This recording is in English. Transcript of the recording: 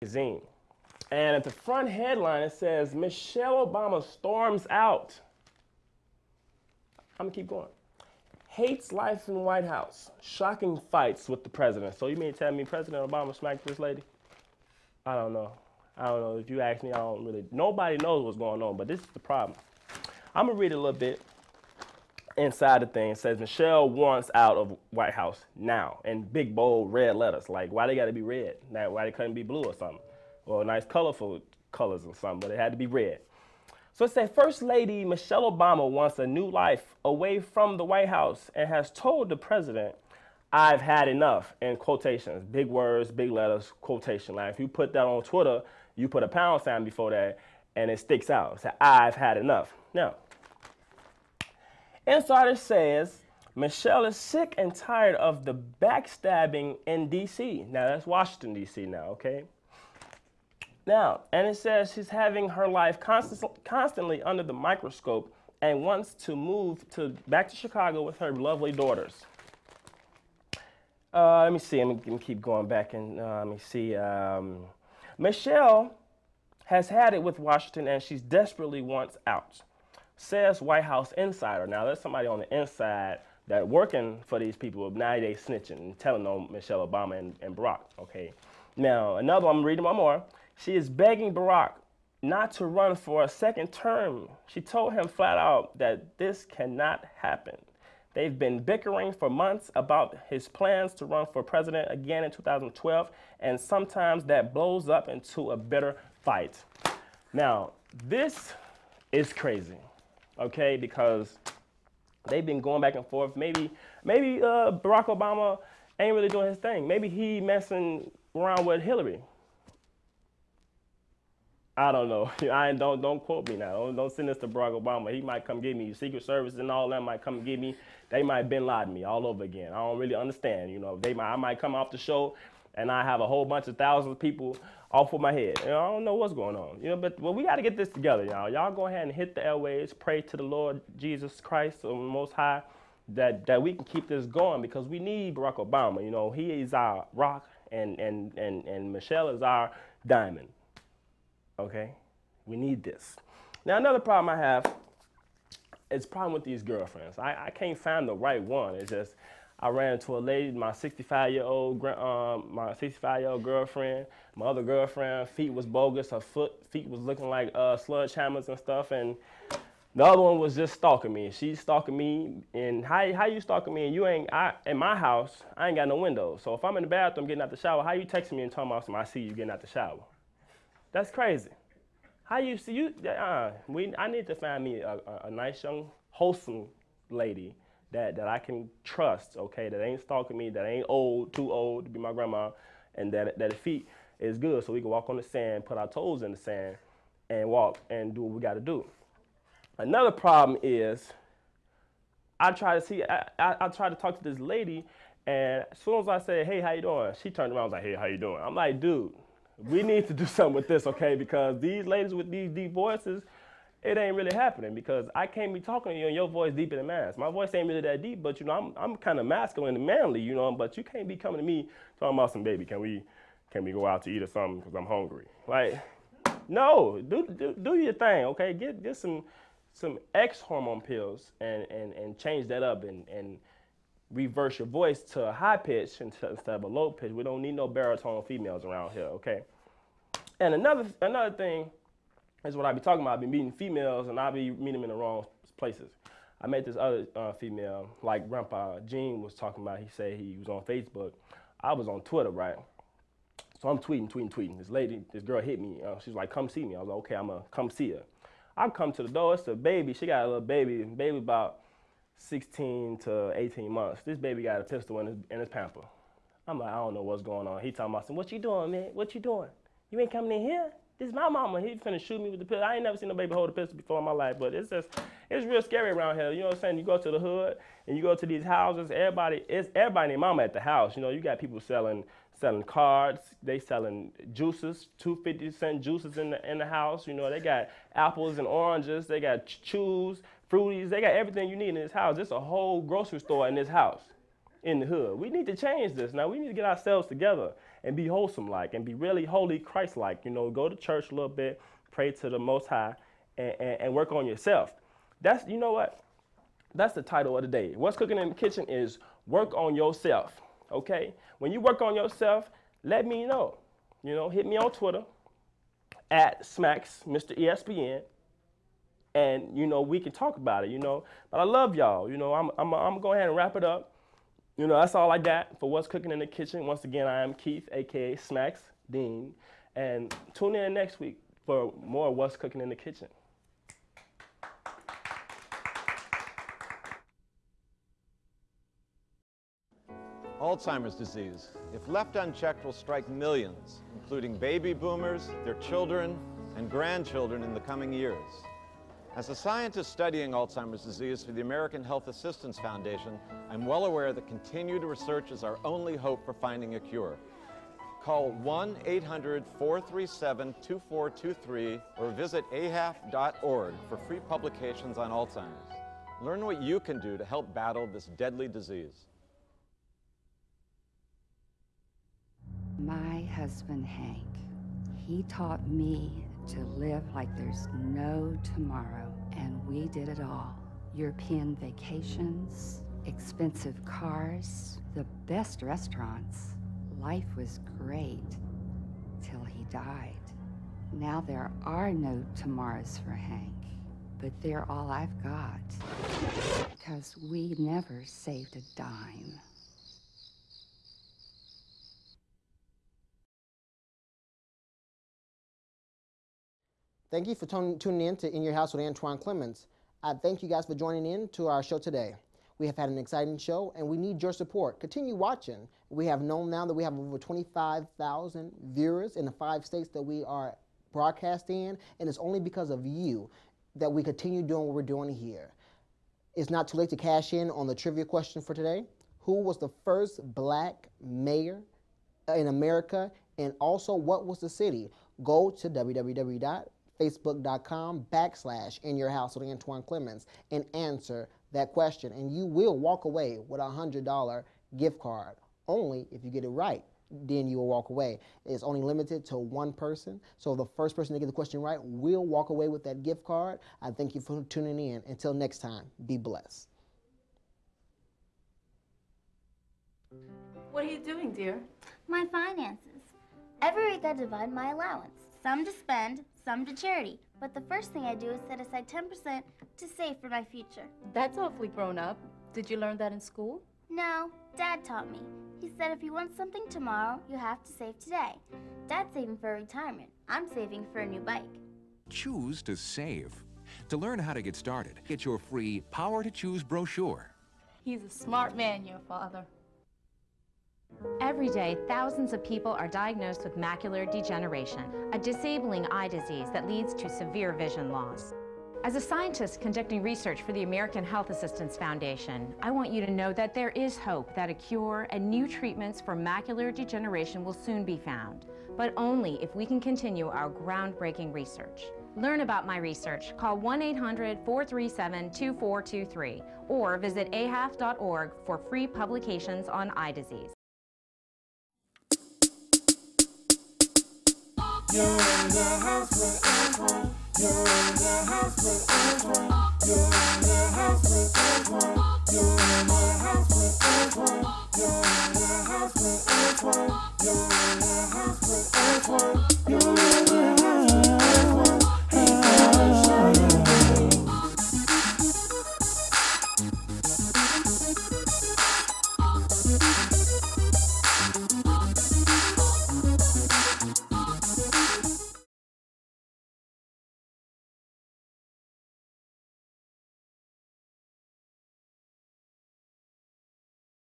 Magazine. And at the front headline, it says, Michelle Obama storms out. I'm gonna keep going. Hates life in White House. Shocking fights with the president. So you mean to tell me President Obama smacked this lady? I don't know. I don't know. If you ask me, I don't really. Nobody knows what's going on, but this is the problem. I'm gonna read a little bit inside the thing. It says Michelle wants out of White House now in big bold red letters. Like, why they gotta be red? Why they couldn't be blue or something? Or nice colorful colors or something, but it had to be red. So it said First Lady Michelle Obama wants a new life away from the White House and has told the president, I've had enough, in quotations. Big words, big letters, quotation. Like if you put that on Twitter, you put a pound sign before that and it sticks out. It says, I've had enough. Now, Insider says Michelle is sick and tired of the backstabbing in D.C. Now, that's Washington, D.C. now, okay? Now, and it says she's having her life constantly under the microscope and wants to move back to Chicago with her lovely daughters. Let me see. Let me keep going back and let me see. Michelle has had it with Washington and she desperately wants out, says White House insider. Now, there's somebody on the inside that working for these people. Now they snitching and telling on Michelle Obama and Barack. Okay. Now, another one, I'm reading one more. She is begging Barack not to run for a second term. She told him flat out that this cannot happen. They've been bickering for months about his plans to run for president again in 2012, and sometimes that blows up into a bitter fight. Now, this is crazy, okay, because they've been going back and forth. Maybe Barack Obama ain't really doing his thing. Maybe he messing around with Hillary. I don't know. Don't quote me now. Don't send this to Barack Obama. He might come get me. Secret Service and all that might come get me. They might bin Laden me all over again. I don't really understand. You know, I might come off the show and I have a whole bunch of thousands of people off of my head. You know, I don't know what's going on. You know, but we got to get this together, y'all. Y'all go ahead and hit the airwaves. Pray to the Lord Jesus Christ, the Most High, that we can keep this going because we need Barack Obama. You know, he is our rock and Michelle is our diamond. Okay, we need this. Now, another problem I have is problem with these girlfriends. I can't find the right one. It's just I ran into a lady, my 65-year-old girlfriend. My other girlfriend, feet was bogus. Her feet was looking like sledgehammers and stuff. And the other one was just stalking me. She's stalking me. And how you stalking me? And you ain't in my house. I ain't got no windows. So if I'm in the bathroom getting out the shower, how you texting me and talking about something? I see you getting out the shower. That's crazy. How you see you? I need to find me a nice young wholesome lady that I can trust. Okay, that ain't stalking me, that ain't too old to be my grandma, and that the feet is good, so we can walk on the sand, put our toes in the sand, and walk and do what we got to do. Another problem is I try to talk to this lady, and as soon as I say, "Hey, how you doing?" she turned around and was like, "Hey, how you doing?" I'm like, dude. We need to do something with this, okay? Because these ladies with these deep voices, it ain't really happening because I can't be talking to you and your voice deeper than mine. My voice ain't really that deep, but you know, I'm kind of masculine and manly, you know, but you can't be coming to me talking about some baby. Can we go out to eat or something because I'm hungry? Like, no, do your thing, okay? Get some X hormone pills and change that up and reverse your voice to a high pitch instead of a low pitch. We don't need no baritone females around here, okay? And another thing is what I be talking about. I be meeting females and I be meeting them in the wrong places. I met this other female, like Grandpa Gene was talking about. He said he was on Facebook. I was on Twitter, right? So I'm tweeting. This girl hit me. She was like, come see me. I was like, okay, I'm going to come see her. I come to the door. It's a baby. She got a little baby. Baby about 16 to 18 months. This baby got a pistol in his pamper. I'm like, I don't know what's going on. He talking about, what you doing, man? What you doing? You ain't coming in here? This is my mama. He finna shoot me with the pistol. I ain't never seen a baby hold a pistol before in my life, but it's real scary around here. You know what I'm saying? You go to the hood and you go to these houses, everybody and their mama at the house. You know, you got people selling cards, they selling juices, 250-cent juices in the house. You know, they got apples and oranges, they got chews, fruities, they got everything you need in this house. It's a whole grocery store in this house, in the hood. We need to change this now. We need to get ourselves together and be wholesome like, and be really holy Christ like. You know, go to church a little bit, pray to the Most High, and work on yourself. That's, you know what? That's the title of the day. What's Cooking in the Kitchen is work on yourself, okay? When you work on yourself, let me know. You know, hit me on Twitter at Smacks, Mr. ESPN, and, you know, we can talk about it, you know. But I love y'all. You know, I'm going to go ahead and wrap it up. You know, that's all I got for What's Cooking in the Kitchen. Once again, I am Keith, a.k.a. Smacks Dean. And tune in next week for more What's Cooking in the Kitchen. Alzheimer's disease, if left unchecked, will strike millions, including baby boomers, their children, and grandchildren in the coming years. As a scientist studying Alzheimer's disease for the American Health Assistance Foundation, I'm well aware that continued research is our only hope for finding a cure. Call 1-800-437-2423 or visit ahaf.org for free publications on Alzheimer's. Learn what you can do to help battle this deadly disease. My husband, Hank, he taught me to live like there's no tomorrow, and we did it all. European vacations, expensive cars, the best restaurants. Life was great till he died. Now there are no tomorrows for Hank, but they're all I've got, because we never saved a dime. Thank you for tuning in to In Your House with Antoine Clements. I thank you guys for joining in to our show today. We have had an exciting show, and we need your support. Continue watching. We have known now that we have over 25,000 viewers in the 5 states that we are broadcasting in, and it's only because of you that we continue doing what we're doing here. It's not too late to cash in on the trivia question for today. Who was the first black mayor in America, and also what was the city? Go to www.facebook.com/InYourHouse with Antoine Clements and answer that question, and you will walk away with a $100 gift card. Only if you get it right, then you will walk away. It's only limited to one person, so the first person to get the question right will walk away with that gift card. I thank you for tuning in. Until next time, be blessed. What are you doing, dear? My finances. Every week I divide my allowance, some to spend, some to charity. But the first thing I do is set aside 10% to save for my future. That's awfully grown up. Did you learn that in school? No, Dad taught me. He said if you want something tomorrow, you have to save today. Dad's saving for retirement. I'm saving for a new bike. Choose to save. To learn how to get started, get your free Power to Choose brochure. He's a smart man, your father. Every day, thousands of people are diagnosed with macular degeneration, a disabling eye disease that leads to severe vision loss. As a scientist conducting research for the American Health Assistance Foundation, I want you to know that there is hope that a cure and new treatments for macular degeneration will soon be found, but only if we can continue our groundbreaking research. Learn about my research. Call 1-800-437-2423 or visit ahaf.org for free publications on eye disease. You're in the house with Antoine. You're in the house with Antoine. You're in the house with Antoine. You're in the house with Antoine. You're in the house with Antoine. You're in the house with Antoine.